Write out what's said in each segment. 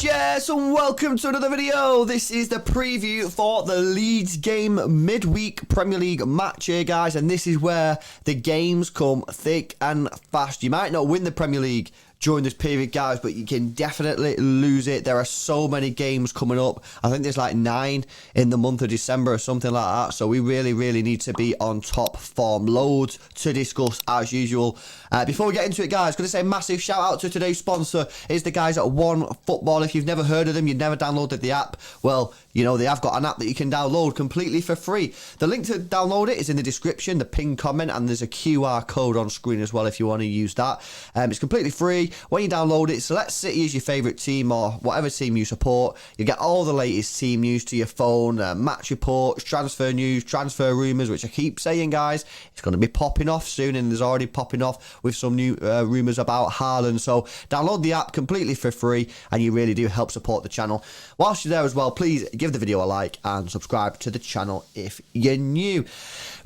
Yes, and welcome to another video. This is the preview for the Leeds game, midweek Premier League match here, guys, and this is where the games come thick and fast. You might not win the Premier League during this period, guys, but you can definitely lose it. There are so many games coming up. I think there's like 9 in the month of December or something like that, so we really need to be on top form. Loads to discuss as usual. Before we get into it, guys, going to say a massive shout out to today's sponsor is the guys at One Football. If you've never heard of them, you've never downloaded the app, well, you know, they have got an app that you can download completely for free. The link to download it is in the description, the pinned comment, and there's a QR code on screen as well if you want to use that. It's completely free. When you download it, select City as your favourite team or whatever team you support. You get all the latest team news to your phone, match reports, transfer news, transfer rumours, which I keep saying, guys, it's going to be popping off soon, and there's already popping off with some new rumours about Haaland. So download the app completely for free, and you really do help support the channel. Whilst you're there as well, please give the video a like and subscribe to the channel if you're new.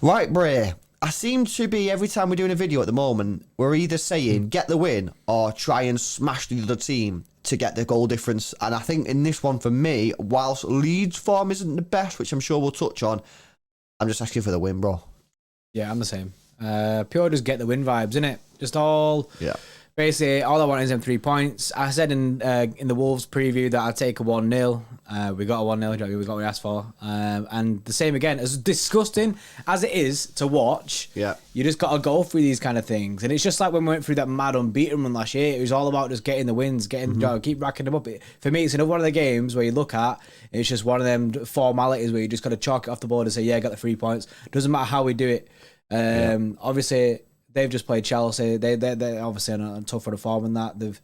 Right, Bray, I seem to be, every time we're doing a video at the moment, we're either saying get the win or try and smash the other team to get the goal difference. And I think in this one, for me, whilst Leeds' form isn't the best, which I'm sure we'll touch on, I'm just asking for the win, bro. Yeah, I'm the same. Pure just get the win vibes, innit? Just all... Yeah. Basically, all I want is them 3 points. I said in the Wolves preview that I'd take a 1-0. We got a 1-0. We got what we asked for. And the same again. As disgusting as it is to watch, yeah, you just got to go through these kind of things. And it's just like when we went through that mad unbeaten run last year. It was all about just getting the wins, keep racking them up. For me, it's another one of the games where you look at, it's just one of them formalities where you just got to chalk it off the board and say, yeah, I got the 3 points. Doesn't matter how we do it. Obviously... They've just played Chelsea. They're obviously on tough for the form and that. They've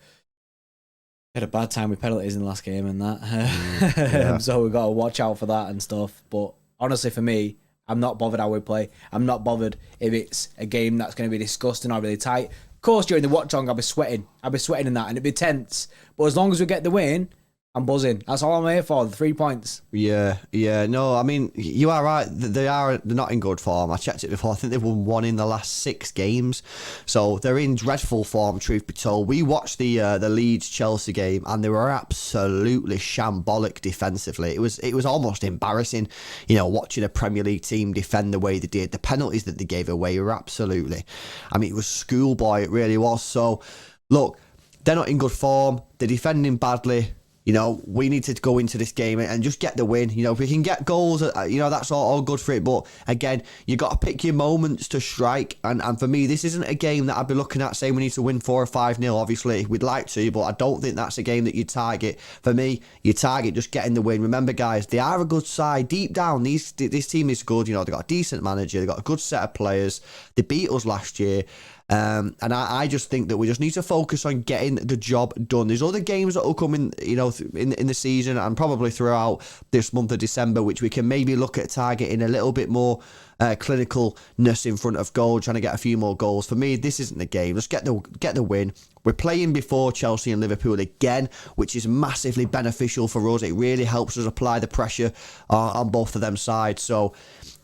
had a bad time with penalties in the last game and that. So we've got to watch out for that and stuff. But honestly, for me, I'm not bothered how we play. I'm not bothered if it's a game that's going to be disgusting or really tight. Of course, during the watch-along, I'll be sweating. I'll be sweating in that and it'd be tense. But as long as we get the win, I'm buzzing. That's all I'm here for, the 3 points. Yeah. No, I mean, you are right. They're not in good form. I checked it before. I think they've won 1 in the last 6 games. So they're in dreadful form, truth be told. We watched the Leeds Chelsea game, and they were absolutely shambolic defensively. It was almost embarrassing, you know, watching a Premier League team defend the way they did. The penalties that they gave away were absolutely... I mean, it was schoolboy. It really was. So, look, they're not in good form. They're defending badly. You know, we need to go into this game and just get the win. You know, if we can get goals, you know, that's all good for it. But again, you got to pick your moments to strike. And for me, this isn't a game that I'd be looking at saying we need to win 4 or 5-0. Obviously, we'd like to, but I don't think that's a game that you target. For me, you target just getting the win. Remember, guys, they are a good side. Deep down, this team is good. You know, they've got a decent manager. They've got a good set of players. They beat us last year. And I just think that we just need to focus on getting the job done. There's other games that will come in, you know, in the season and probably throughout this month of December, which we can maybe look at targeting a little bit more clinicalness in front of goal, trying to get a few more goals. For me, this isn't the game. Let's get the win. We're playing before Chelsea and Liverpool again, which is massively beneficial for us. It really helps us apply the pressure on both of them sides. So,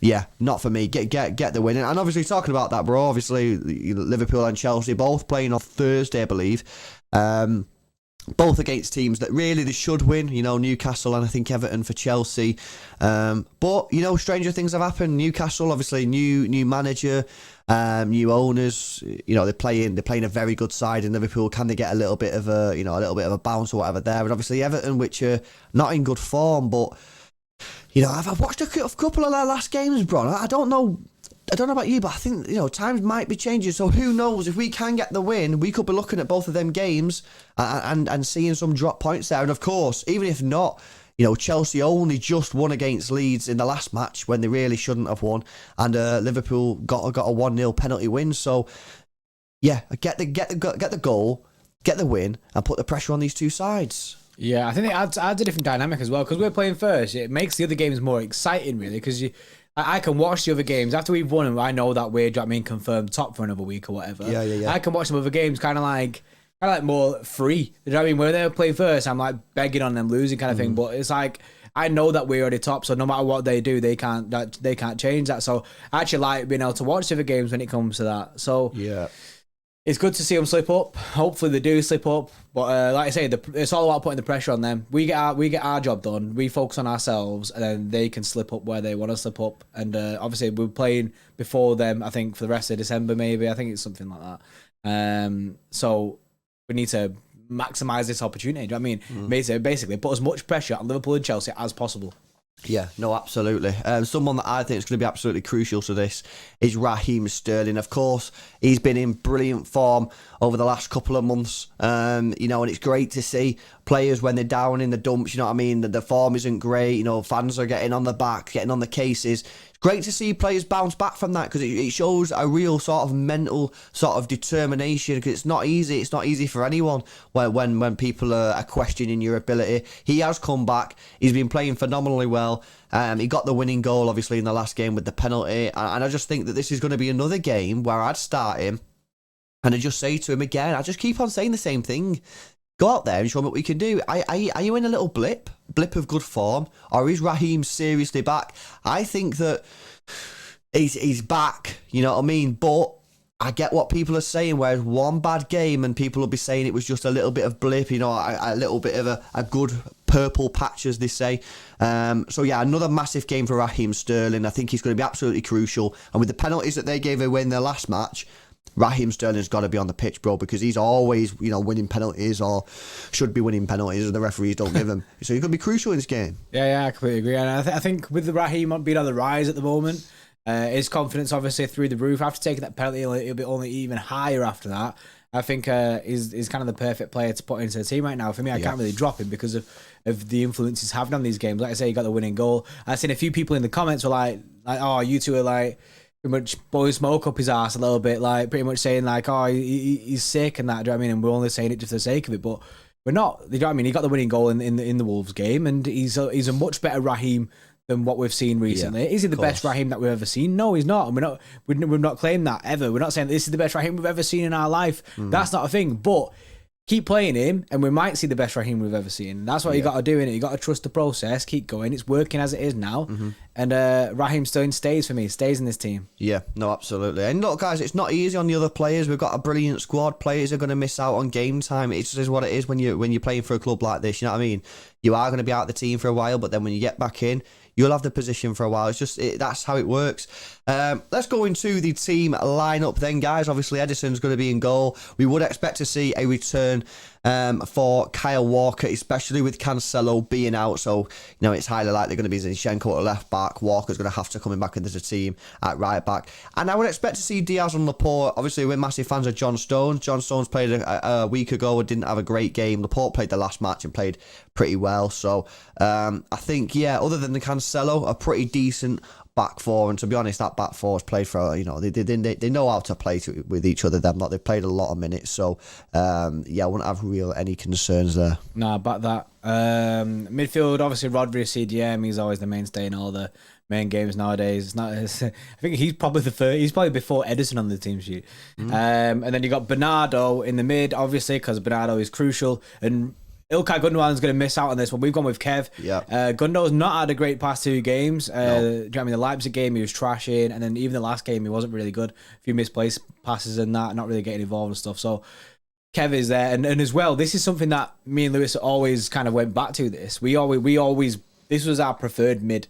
yeah, not for me. Get the win. And obviously, talking about that, bro, obviously, Liverpool and Chelsea both playing on Thursday, I believe. Both against teams that really they should win, you know, Newcastle and I think Everton for Chelsea. But, you know, stranger things have happened. Newcastle, obviously, new manager, new owners. You know, they're playing a very good side in Liverpool. Can they get a little bit of a bounce or whatever there? And obviously Everton, which are not in good form, but, you know, I've watched a couple of their last games, bro. I don't know about you, but I think, you know, times might be changing. So who knows? If we can get the win, we could be looking at both of them games and seeing some drop points there. And of course, even if not, you know, Chelsea only just won against Leeds in the last match when they really shouldn't have won, and Liverpool got a 1-0 penalty win. So yeah, get the goal, get the win, and put the pressure on these two sides. Yeah, I think it adds a different dynamic as well, because we're playing first. It makes the other games more exciting, really, because I can watch the other games after we've won and I know that we're, confirmed top for another week or whatever. Yeah. I can watch some other games kind of like more free. You know what I mean? When they're playing first, I'm like begging on them losing kind of thing. But it's like I know that we're already top, so no matter what they do, they can't change that. So I actually like being able to watch the games when it comes to that. So Yeah. it's good to see them slip up. Hopefully they do slip up. But like I say, it's all about putting the pressure on them. We get our job done. We focus on ourselves, and then they can slip up where they want to slip up. And obviously we're playing before them, I think, for the rest of December maybe. I think it's something like that. So we need to maximise this opportunity. Do you know what I mean? Basically put as much pressure on Liverpool and Chelsea as possible. Yeah, no, absolutely. Someone that I think is going to be absolutely crucial to this is Raheem Sterling. Of course, he's been in brilliant form over the last couple of months. And it's great to see players when they're down in the dumps. You know what I mean? The form isn't great. Fans are getting on the back, getting on the cases. Great to see players bounce back from that, because it shows a real sort of mental sort of determination, because it's not easy. It's not easy for anyone when people are questioning your ability. He has come back. He's been playing phenomenally well. He got the winning goal, obviously, in the last game with the penalty. And I just think that this is going to be another game where I'd start him and I'd just say to him again, I just keep on saying the same thing. Go out there and show me what we can do. Are you in a little blip of good form, or is Raheem seriously back? I think that he's back, you know what I mean? But I get what people are saying, whereas one bad game and people will be saying it was just a little bit of blip, a little bit of a good purple patch, as they say. So yeah, another massive game for Raheem Sterling. I think he's going to be absolutely crucial. And with the penalties that they gave away in their last match, Raheem Sterling's got to be on the pitch, bro, because he's always, winning penalties, or should be winning penalties, and the referees don't give him. So he's going to be crucial in this game. Yeah, I completely agree. And I think with the Raheem being on the rise at the moment, his confidence obviously through the roof. After taking that penalty, he'll be only even higher after that. I think he's kind of the perfect player to put into the team right now. For me, I can't really drop him because of the influence he's having on these games. Like I say, he got the winning goal. I've seen a few people in the comments were like, oh, you two are like, pretty much blowing smoke up his ass a little bit, like pretty much saying like, oh, he's sick and that. Do you know what I mean? And we're only saying it just for the sake of it, but we're not. Do you know what I mean? He got the winning goal in the Wolves game, and he's a much better Raheem than what we've seen recently. Is he the best Raheem that we've ever seen? No, he's not. And we've not claimed that ever. We're not saying this is the best Raheem we've ever seen in our life. That's not a thing. But keep playing him, and we might see the best Raheem we've ever seen. That's what you got to do, innit? You got to trust the process, keep going. It's working as it is now, and Raheem Sterling stays for me. Stays in this team. Yeah, no, absolutely. And look, guys, it's not easy on the other players. We've got a brilliant squad. Players are going to miss out on game time. It just is what it is when you're playing for a club like this. You know what I mean? You are going to be out of the team for a while, but then when you get back in, you'll have the position for a while. It's just that's how it works. Let's go into the team lineup then, guys. Obviously, Edison's going to be in goal. We would expect to see a return for Kyle Walker, especially with Cancelo being out. So, it's highly likely going to be Zinchenko at left back. Walker's going to have to come back into the team at right back. And I would expect to see Diaz and Laporte. Obviously, we're massive fans of John Stones. John Stones played a week ago and didn't have a great game. Laporte played the last match and played pretty well. So, I think, other than the Cancelo, a pretty decent back four. And to be honest, that back four has played for, they know how to play with each other. They've played a lot of minutes. So, I wouldn't have any concerns there. Nah, about that. Midfield, obviously, Rodri, CDM, he's always the mainstay in all the main games nowadays. It's not. I think he's probably the first. He's probably before Edison on the team sheet. And then you got Bernardo in the mid, obviously, because Bernardo is crucial. And Ilkay Gundogan's going to miss out on this one. We've gone with Kev. Yeah. Gundogan's not had a great past two games. Do you know what I mean? The Leipzig game, he was trashing. And then even the last game, he wasn't really good. A few misplaced passes and that, not really getting involved and stuff. So Kev is there. And as well, this is something that me and Lewis always kind of went back to this. We always, this was our preferred mid.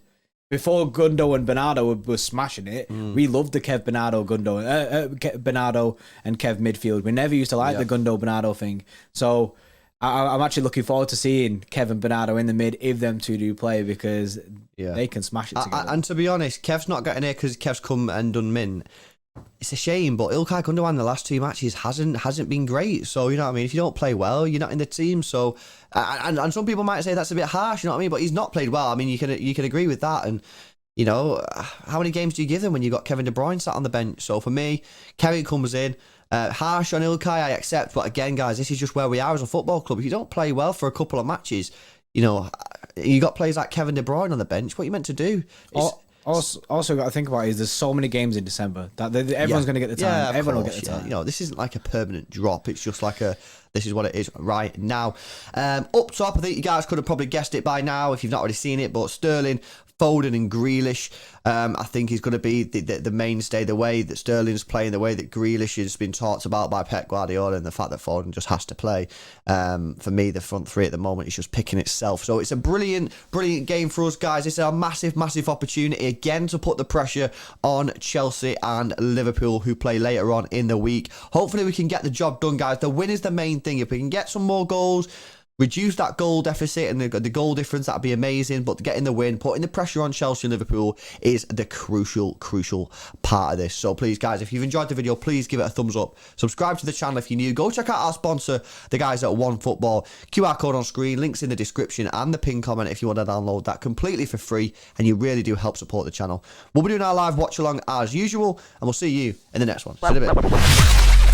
Before Gundo and Bernardo were smashing it, we loved the Kev Bernardo Bernardo and Kev midfield. We never used to like the Gundo Bernardo thing. So I'm actually looking forward to seeing Kevin Bernardo in the mid if them two do play, because they can smash it together. And to be honest, Kev's not getting here because Kev's come and done mint. It's a shame, but Ilkay Gundogan in the last two matches hasn't been great. So, you know what I mean? If you don't play well, you're not in the team. So, and some people might say that's a bit harsh, you know what I mean? But he's not played well. I mean, you can agree with that. And, how many games do you give them when you got Kevin De Bruyne sat on the bench? So for me, Kevin comes in. Harsh on Ilkay, I accept. But again, guys, this is just where we are as a football club. If you don't play well for a couple of matches, you got players like Kevin De Bruyne on the bench. What are you meant to do? Also got to think about is there's so many games in December that everyone's going to get the time. Yeah, Everyone course, will get the time. You know, this isn't like a permanent drop. It's just like this is what it is right now. Up top, I think you guys could have probably guessed it by now if you've not already seen it, but Sterling, Foden and Grealish, I think he's going to be the mainstay, the way that Sterling's playing, the way that Grealish has been talked about by Pep Guardiola, and the fact that Foden just has to play. For me, the front three at the moment is just picking itself. So it's a brilliant game for us, guys. It's a massive opportunity again to put the pressure on Chelsea and Liverpool, who play later on in the week. Hopefully we can get the job done, guys. The win is the main thing. If we can get some more goals, reduce that goal deficit and the goal difference, that'd be amazing. But getting the win, putting the pressure on Chelsea and Liverpool is the crucial part of this. So please, guys, if you've enjoyed the video, please give it a thumbs up. Subscribe to the channel if you're new. Go check out our sponsor, the guys at One Football. QR code on screen, links in the description and the pinned comment if you want to download that completely for free. And you really do help support the channel. We'll be doing our live watch along as usual, and we'll see you in the next one. See you in a bit.